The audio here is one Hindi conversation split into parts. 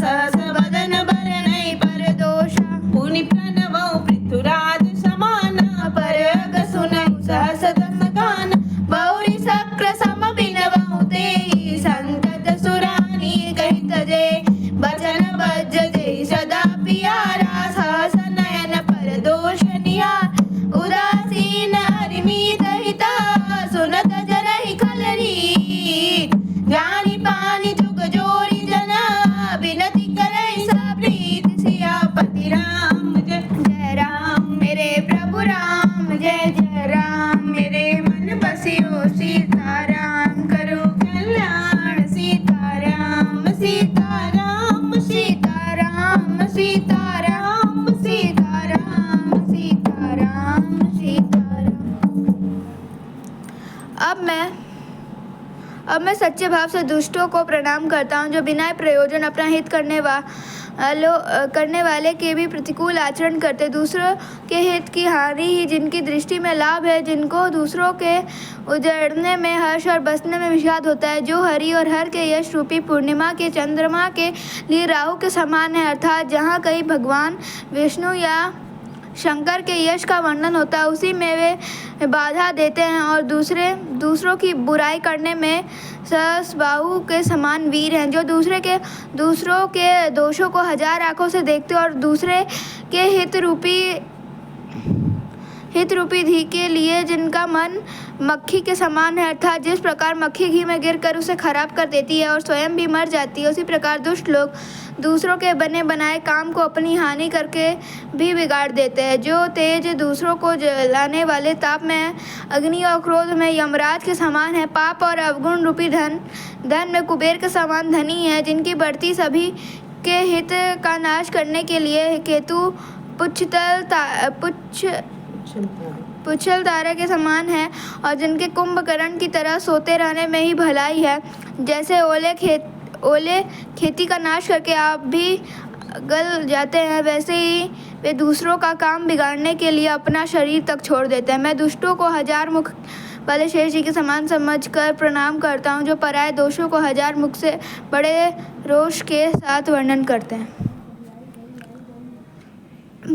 सहस वदन बरनै परदोषा पुनि प्रणवौ पृथुराज समान पर अग सुनौ सहस दस गान बौरि शक्र सम बिनवौ तेहि संतत सुरानी कहि तजे बचन बज्जते सदा पियारा सहस नयन परदोष निहार उदासीन हरिमीत हिता सुनत जरहि खलरी ज्ञानी पानी जुग जोरी जना विनती करई सप्रीत सियापति राम जय जय राम मेरे प्रभु राम जय जय राम मेरे मन बसियो सीताराम करो कल्याण सीताराम सीताराम सीताराम सीताराम सीताराम सीताराम सीताराम। अब मैं सच्चे भाव से दुष्टों को प्रणाम करता हूँ जो बिना प्रयोजन अपना हित करने वाले के भी प्रतिकूल आचरण करते, दूसरों के हित की हानि ही जिनकी दृष्टि में लाभ है, जिनको दूसरों के उजड़ने में हर्ष और बसने में विषाद होता है, जो हरि और हर के यश रूपी पूर्णिमा के चंद्रमा के लिए राहु के समान है, अर्थात जहाँ कहीं भगवान विष्णु या शंकर के यश का वर्णन होता है उसी में वे बाधा देते हैं और दूसरों की बुराई करने में सहस्बाहु के समान वीर हैं, जो दूसरों के दोषों को हजार आंखों से देखते और दूसरे के हित रूपी घी के लिए जिनका मन मक्खी के समान है, अर्थात जिस प्रकार मक्खी घी में गिरकर उसे खराब कर देती है और स्वयं भी मर जाती है, उसी प्रकार दुष्ट लोग दूसरों के बने बनाए काम को अपनी हानि करके भी बिगाड़ देते हैं, जो तेज दूसरों को जलाने वाले ताप में अग्नि और क्रोध में यमराज के समान है, पाप और अवगुण रूपी धन में कुबेर के समान धनी है, जिनकी बढ़ती सभी के हित का नाश करने के लिए केतु पुच्छल तारे के समान है और जिनके कुंभकर्ण की तरह सोते रहने में ही भलाई है। जैसे ओले खेती का नाश करके आप भी गल जाते हैं, वैसे ही वे दूसरों का काम बिगाड़ने के लिए अपना शरीर तक छोड़ देते हैं। मैं दुष्टों को हजार मुख वाले शेष जी के समान समझकर प्रणाम करता हूँ, जो पराये दोषों को हजार मुख से बड़े रोष के साथ वर्णन करते हैं।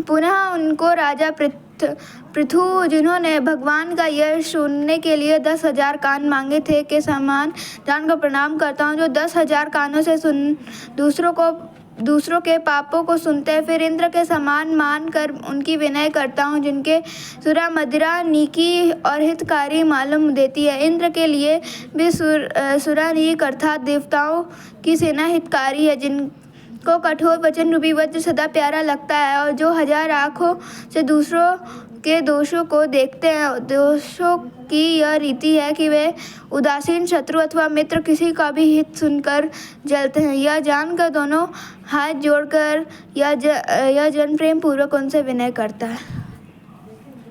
पुनः उनको राजा पृथु, जिन्होंने भगवान का यश सुनने के लिए 10,000 कान मांगे थे, के समान जानकर प्रणाम करता हूँ, जो 10,000 कानों से दूसरों के पापों को सुनते हैं। फिर इंद्र के समान मान कर उनकी विनय करता हूँ, जिनके सुरा मदिरा नीकी और हितकारी मालूम देती है। इंद्र के लिए भी सुरानीक अर्थात देवताओं की सेना हितकारी है, जिनको कठोर वचन रूपी वज्र सदा प्यारा लगता है और जो हजार आँखों से दूसरों के दोषों को देखते हैं। दोषों की यह रीति है कि वे उदासीन शत्रु अथवा मित्र किसी का भी हित सुनकर जलते हैं। यह जानकर दोनों हाथ जोड़कर यह जन प्रेम पूर्वक उनसे विनय करता है।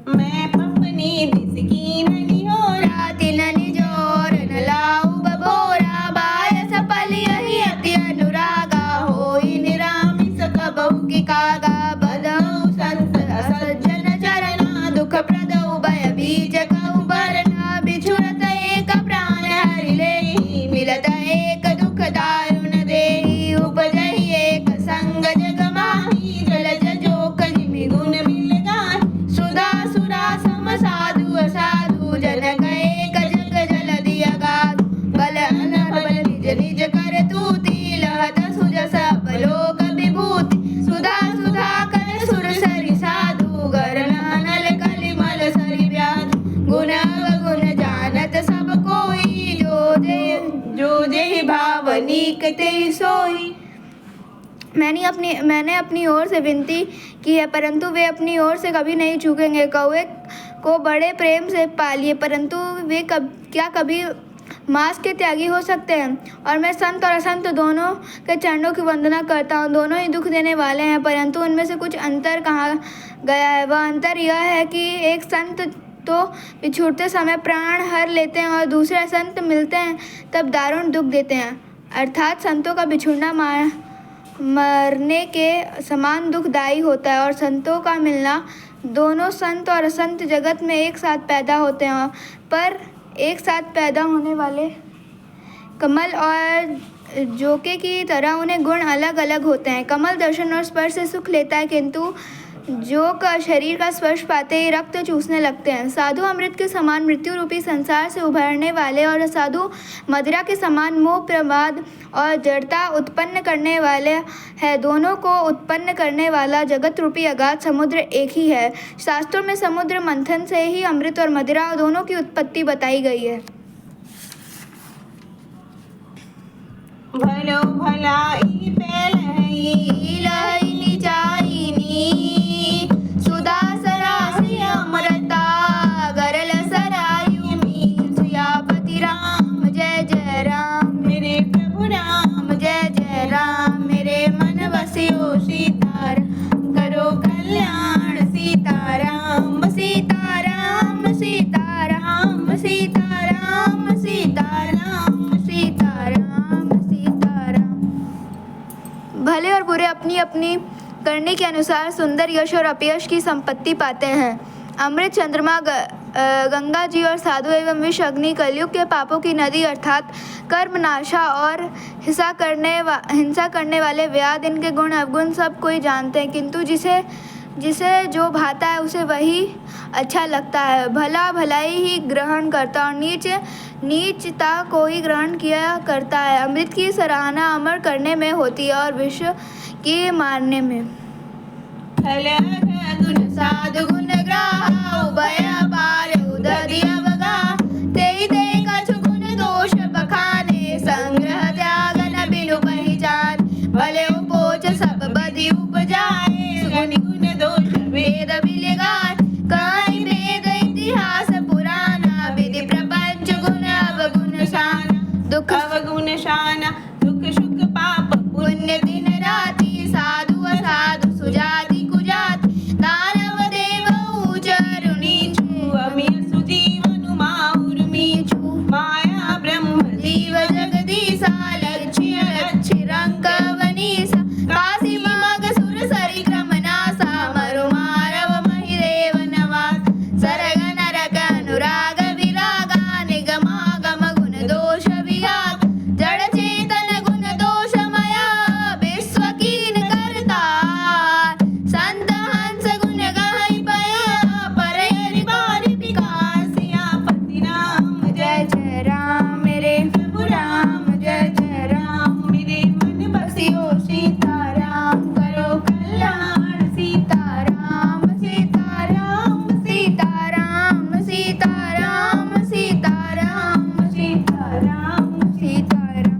मैं पपनी बिसकी नली हो राति नली जोर न लाऊ बबोरा बाय सपल यही अति अनुरागा होई निरामिस कबहु की कागा बदऊ संत सज्जन चरणा दुख प्रदऊ भय बीज कऊ बरना बिछुरत एक प्राण हरि लेहि मिलत एक दुख दारुण देहि उपजहि एक संग जग माही जलज जोक जिमि गुण मिल गाय सुधा सुरा सम साधु असाधु जनक एक जग जल दिया गाध बल अनबल निज निज कर तूति लहत सुजस अपलोक विभूति सुधा सुधा कर सुर सरि साधु गर नानल कलिमल सरि व्याध गुण अवगुण जानत सब कोई जो जेहि भावनिक तेहि सोई। मैंने अपनी ओर से विनती की है, परंतु वे अपनी ओर से कभी नहीं चूकेंगे। कौवे को बड़े प्रेम से पालिए, परंतु वे क्या कभी मांस के त्यागी हो सकते हैं। और मैं संत और असंत दोनों के चरणों की वंदना करता हूँ। दोनों ही दुख देने वाले हैं, परंतु उनमें से कुछ अंतर कहा गया है। वह अंतर यह है कि एक संत तो बिछुड़ते समय प्राण हर लेते हैं और दूसरे संत मिलते हैं तब दारुण दुख देते हैं। अर्थात संतों का बिछुड़ना मरने के समान दुखदायी होता है और संतों का मिलना, दोनों संत और असंत जगत में एक साथ पैदा होते हैं, पर एक साथ पैदा होने वाले कमल और जोके की तरह उन्हें गुण अलग अलग होते हैं। कमल दर्शन और स्पर्श से सुख लेता है, किंतु जोक शरीर का स्पर्श पाते ही रक्त चूसने लगते हैं। साधु अमृत के समान मृत्यु रूपी संसार से उभरने वाले और साधु मदिरा के समान मोह, प्रमाद और जड़ता उत्पन्न करने वाले हैं। दोनों को उत्पन्न करने वाला जगत रूपी अगाध समुद्र एक ही है। शास्त्रों में समुद्र मंथन से ही अमृत और मदिरा दोनों की उत्पत्ति बताई गई है। भलो भलाई पहलई लहई निचाईनी सुधा सरासी अमृता गरल सरायु मीठ सियापति राम जय जय राम मेरे प्रभु राम जय जय राम मेरे मन बसियो सीताराम करो कल्याण सीताराम सीताराम सीताराम सीताराम सीताराम सीताराम सीताराम। भले और बुरे अपनी अपनी करने के अनुसार सुंदर यश और अपयश की संपत्ति पाते हैं। अमृत, चंद्रमा, गंगा जी और साधु एवं विष अग्नि कलयुग के पापों की नदी अर्थात कर्मनाशा और हिंसा करने वाले व्याध, इनके गुण अवगुण सब कोई जानते हैं, किंतु जिसे जो भाता है उसे वही अच्छा लगता है। भला भलाई ही ग्रहण करता और नीचता को ही ग्रहण किया करता है। अमृत की सराहना अमर करने में होती है और विष के मारने में। गुण साधु गुण ग्राह उभय पार उदधि अवगा तेहि तेहि कछु गुण दोष बखाने संग्रह त्याग न बिनु पहचान भले उपोच सब बदि उपजाए सुगुनि गुण दोष वेद बिलगान कहानी वेद इतिहास पुराना विधि प्रपंच गुण अवगुण शान दुख अवगुण शान दुख सुख पाप पुण्य दिन राति साधु असाधु सुजाति कुजाति दानव देव ऊचर नीचु अमीय सुजीवन माहुर मीचु माया ब्रह्म जीव जगदीशा लक्ष्य लक्ष्य रंग वनीसा काशी मग सुर सरि क्रमनासा मरु मारव महिदेव नवास सरग नरक अनुराग विरागा निगमागम गुण दोष विराग जड़ चेतन गुण दोष मया विश्व कीन करता संत हंस गुण गाई पया पर बारी विकासिया पति राम जय जय राम मेरे प्रभु राम जय जय राम मेरे मन बसियो सीताराम करो कल्याण सीताराम सीताराम सीताराम सीताराम सीताराम सीताराम सीताराम।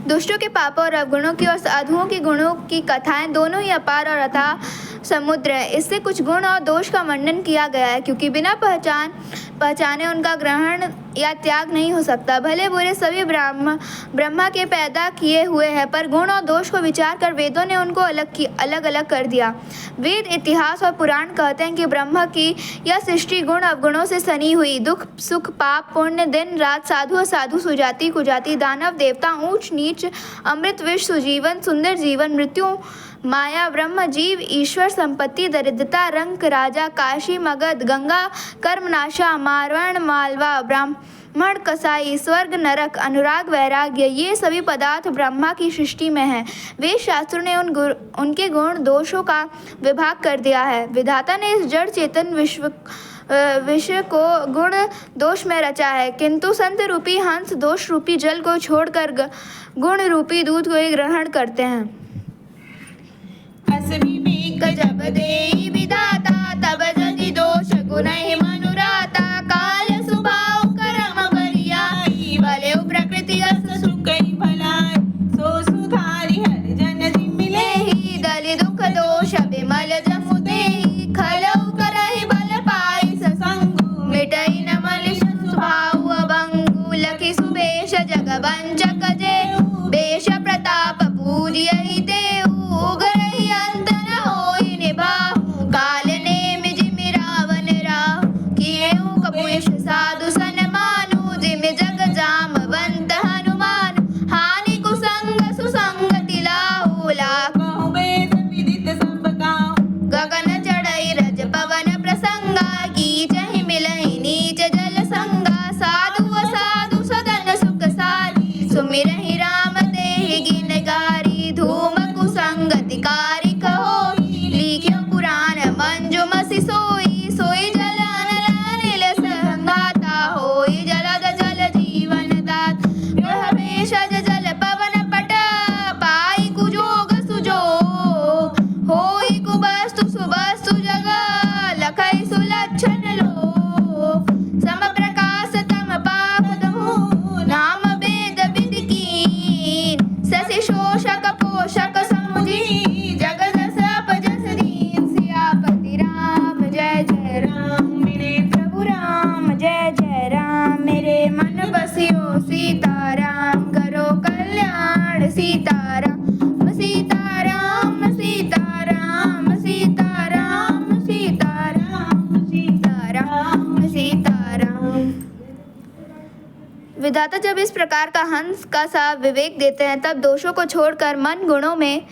दुष्टों के पापों और अवगुणों की और साधुओं के गुणों की कथाएं दोनों ही अपार और अथाह समुद्र है। इससे कुछ गुण और दोष का वर्णन किया गया है, क्योंकि बिना पहचाने उनका ग्रहण या त्याग नहीं हो सकता। भले बुरे सभी ब्रह्मा के पैदा किए हुए हैं, पर गुण और दोष को विचार कर वेदों ने उनको अलग अलग कर दिया। वेद, इतिहास और पुराण कहते हैं कि ब्रह्मा की यह सृष्टि गुण अवगुणों से सनी हुई। दुख सुख पाप पुण्य दिन रात साधु असाधु सुजाति कुजाति दानव देवता ऊंच नीच अमृत विष सुजीवन सुंदर जीवन मृत्यु माया ब्रह्म जीव ईश्वर संपत्ति दरिद्रता रंक राजा काशी मगध गंगा कर्मनाशा मारवण मालवा ब्राह्मण कसाई स्वर्ग नरक अनुराग वैराग्य, ये सभी पदार्थ ब्रह्मा की सृष्टि में हैं। वेद शास्त्रों ने उनके गुण दोषों का विभाग कर दिया है। विधाता ने इस जड़ चेतन विश्व को गुण दोष में रचा है, किंतु संत रूपी हंस दोष रूपी जल को छोड़कर गुण रूपी दूध को ही ग्रहण करते हैं। जब देई विधाता तब जदि दोष गुण मनुराता काल सुभाव कर्म बरियाई भले प्रकृति अस सुख भलाई सो सुधारी हर जन मिले ही दलि दुख दोष विमल जमु देहि खलउ करहि बल पाई ससंगु मिटई न मलिष स्वभाव अभंगु लखि सुबेश जग वंचक जेहु बेश प्रताप पूजियहि तेहु उगरहि अंत न होई निभाहु काल नेम जिमि रावण राहु किएहु कपुष साधु सन्मानु जिमि जग जामवंत हनुमान हानि कुसंग सुसंगति लाहु लाखहु वेद विदित सब गाहु गगन चढ़ई रज पवन प्रसंगा कीचहि मिलहि नीच जल संगा साधु असाधु सदन सुख सा विधाता जब इस प्रकार का हंस का सा विवेक देते हैं तब दोषों को छोड़कर मन गुणों में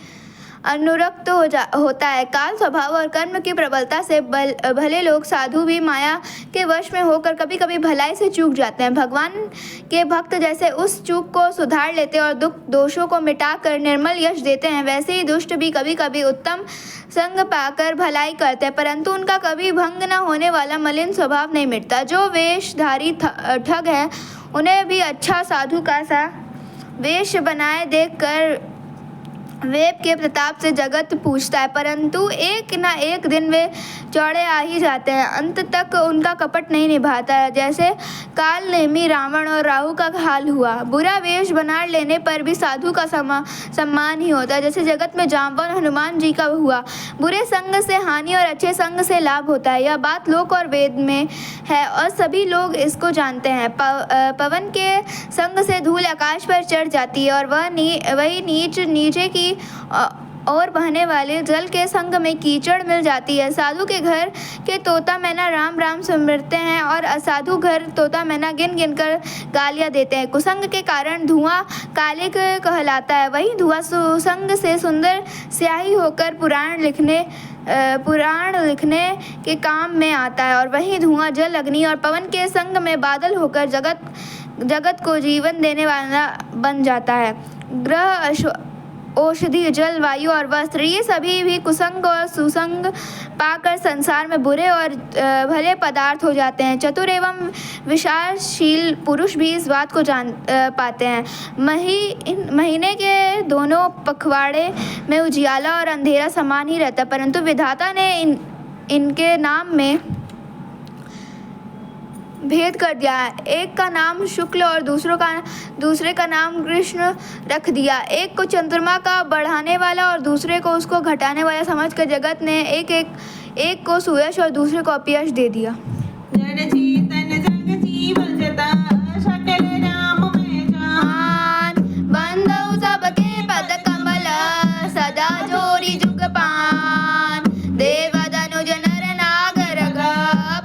अनुरक्त होता है। काल स्वभाव और कर्म की प्रबलता से भले लोग साधु भी माया के वश में होकर कभी कभी भलाई से चूक जाते हैं। भगवान के भक्त जैसे उस चूक को सुधार लेते और दोषों को मिटाकर निर्मल यश देते हैं, वैसे ही दुष्ट भी कभी कभी उत्तम संग पाकर भलाई करते हैं, परंतु उनका कभी भंग न होने वाला मलिन स्वभाव नहीं मिटता। जो वेशधारी ठग है उन्हें भी अच्छा साधु का सा वेश बनाए देखकर वेब के प्रताप से जगत पूछता है, परंतु एक ना एक दिन वे चौड़े आ ही जाते हैं। अंत तक उनका कपट नहीं निभाता है, जैसे काल नेमी रावण और राहु का हाल हुआ। बुरा वेश बना लेने पर भी साधु का सम्मान ही होता है, जैसे जगत में जाम्बवन हनुमान जी का हुआ। बुरे संग से हानि और अच्छे संग से लाभ होता है, यह बात लोक और वेद में है और सभी लोग इसको जानते हैं। पवन के संग से धूल आकाश पर चढ़ जाती है और वही नीचे की और बहने वाले जल के संग में कीचड़ मिल जाती है। साधु के घर के तोता मैना राम राम सिमरते हैं और असाधु घर तोता मैना गिन गिन कर गालियां देते हैं। कुसंग के कारण धुआं काले कहलाता है, वही धुआं सुसंग से सुंदर स्याही होकर पुराण लिखने के काम में आता है और वही धुआं जल अग्नि और पवन के संग में बादल होकर जगत को जीवन देने वाला बन जाता है। ग्रह औषधि जल वायु और वस्त्र ये सभी भी कुसंग और सुसंग पाकर संसार में बुरे और भले पदार्थ हो जाते हैं। चतुर एवं विचारशील पुरुष भी इस बात को जान पाते हैं। महीने के दोनों पखवाड़े में उजियाला और अंधेरा समान ही रहता, परंतु विधाता ने इनके नाम में भेद कर दिया। एक का नाम शुक्ल और दूसरे का नाम कृष्ण रख दिया। एक को चंद्रमा का बढ़ाने वाला और दूसरे को उसको घटाने वाला समझकर जगत ने एक को सुयश और दूसरे को अपयश दे दिया। बंधु सबके पद कमल सदा जोरी जुग पान, देव धनुज नर नागर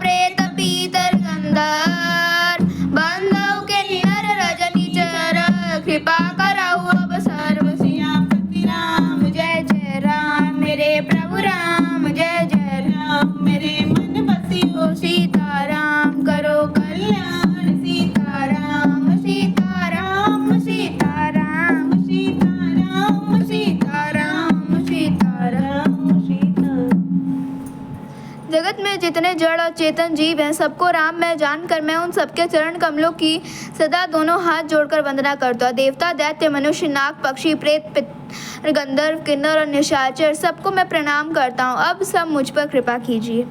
प्रेत पीतर गंधर, बंधु के निहर रजनी चर कृपा कराऊ अब सर्वसियापति राम। जय जय राम मेरे प्रभु राम, जय जय राम मेरे मन बसियो सीताराम, करो कल्याण सीताराम सीताराम सीताराम सीताराम सीताराम सीताराम सीताराम। जगत में जितने जड़ और चेतन जीव हैं सबको राम में जानकर मैं उन सबके चरण कमलों की सदा दोनों हाथ जोड़कर वंदना करता हूँ। देवता दैत्य मनुष्य नाग पक्षी प्रेत पितर गंधर्व किन्नर और निशाचर सबको मैं प्रणाम करता हूँ। अब सब मुझ पर कृपा कीजिए।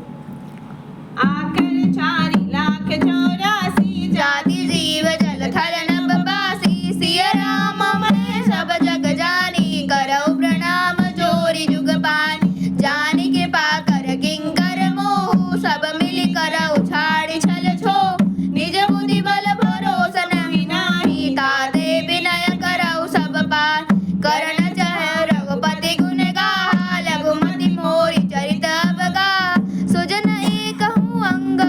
आकर 4 लाख 84 जाति जीव जल थल नभ बासी, सिया राम मैं सब जग जानी, करौ प्रणाम जोरी जुग पानी, जानी के पाकर किंकर मोह सब मिल करौ छाड़ी छल छो, निज बुद्धि बल भरोसा नहीं नाही, ताते विनय करौ सब पार, करण चाहे रघुपति गुण गा, लघुमति मोहि चरित अवगा, सुजन एक अंग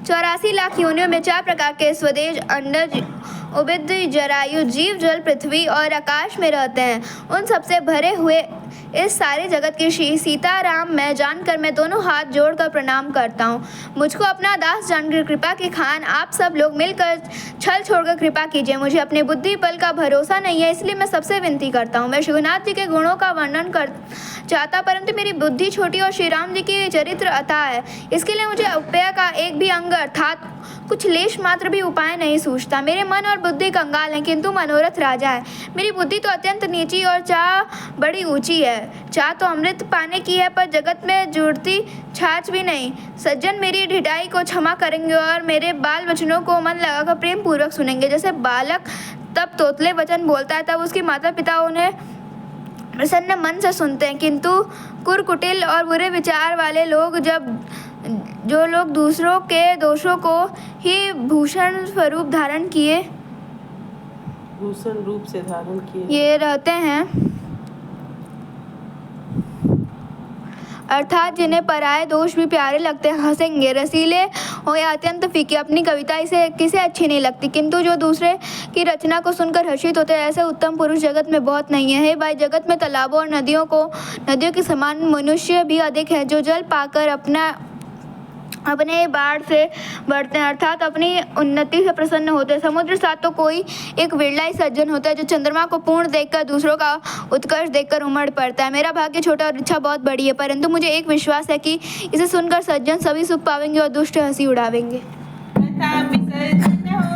84 लाख योनियों में 4 प्रकार के स्वदेश अंडज उबिद जरायु जीव जल पृथ्वी और आकाश में रहते हैं। उन सबसे भरे हुए इस सारे जगत की सीताराम मैं जानकर मैं दोनों हाथ जोड़कर प्रणाम करता हूँ। मुझको अपना दास जानकर कृपा की खान आप सब लोग मिलकर छल छोड़कर कृपा कीजिए। मुझे अपने बुद्धि बल का भरोसा नहीं है, इसलिए मैं सबसे विनती करता हूँ। मैं शिवनाथ जी के गुणों का वर्णन कर चाहता, परंतु मेरी बुद्धि छोटी और श्री राम जी की चरित्र अथाह है। इसके लिए मुझे उपाय का एक भी अंग अर्थात कुछ लेश मात्र भी उपाय नहीं सूझता। मेरे मन और बुद्धि कंगाल हैं, किंतु मनोरथ राजा है। मेरी बुद्धि तो अत्यंत नीची और चाह बड़ी ऊंची है। चाह तो अमृत पाने की है, पर जगत में जुड़ती छाछ भी नहीं। सज्जन मेरी ढिठाई को क्षमा करेंगे और मेरे बाल वचनों को मन लगाकर प्रेम पूर्वक सुनेंगे। जैसे बालक तब तोतले वचन बोलता है, तब उसके माता पिता उन्हें प्रसन्न मन से सुनते हैं, किंतु कुरकुटिल और बुरे विचार वाले लोग जो लोग दूसरों के दोषों को ही भूषण स्वरूप धारण किए भूषण रूप से धारण किए ये रहते हैं, अर्थात जिन्हें पराये दोष भी प्यारे लगते हैं, हंसेंगे। रसीले हो या अत्यंत फीके, अपनी कविता इसे किसे अच्छी नहीं लगती, किंतु जो दूसरे की रचना को सुनकर हर्षित होते हैं, ऐसे उत्तम पुरुष जगत में बहुत नहीं है। हे भाई, जगत में तालाबों और नदियों के समान मनुष्य भी अधिक है, जो जल पाकर अपने बाढ़ से बढ़ते हैं, अर्थात अपनी उन्नति से प्रसन्न होते हैं। समुद्र साथ तो कोई एक विरला ही सज्जन होता है, जो चंद्रमा को पूर्ण देखकर दूसरों का उत्कर्ष देखकर उमड़ पड़ता है। मेरा भाग्य छोटा और इच्छा बहुत बड़ी है, परंतु मुझे एक विश्वास है कि इसे सुनकर सज्जन सभी सुख पावेंगे और दुष्ट हंसी उड़ावेंगे। तथा विसर्जन हो